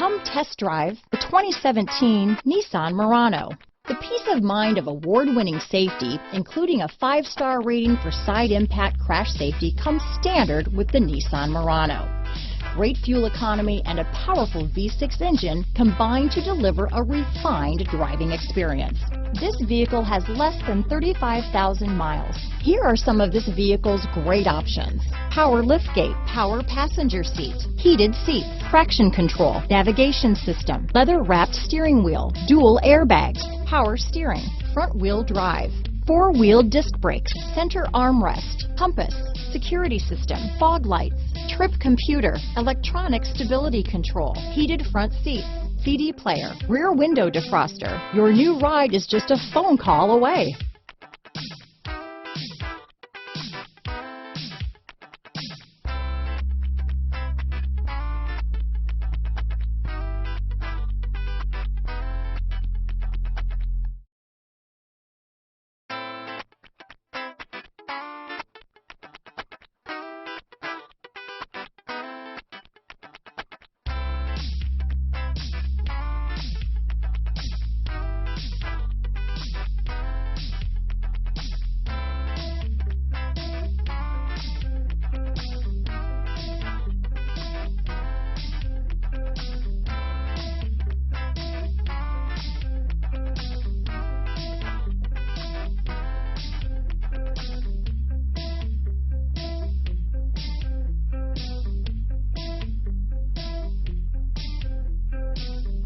Come test drive the 2017 Nissan Murano. The peace of mind of award-winning safety, including a 5-star rating for side impact crash safety, comes standard with the Nissan Murano. Great fuel economy and a powerful V6 engine combine to deliver a refined driving experience. This vehicle has less than 35,000 miles. Here are some of this vehicle's great options: power liftgate, power passenger seat, heated seats, traction control, navigation system, leather-wrapped steering wheel, dual airbags, power steering, front-wheel drive, 4-wheel disc brakes, center armrest, compass, security system, fog lights, trip computer, electronic stability control, heated front seats, CD player, rear window defroster. Your new ride is just a phone call away.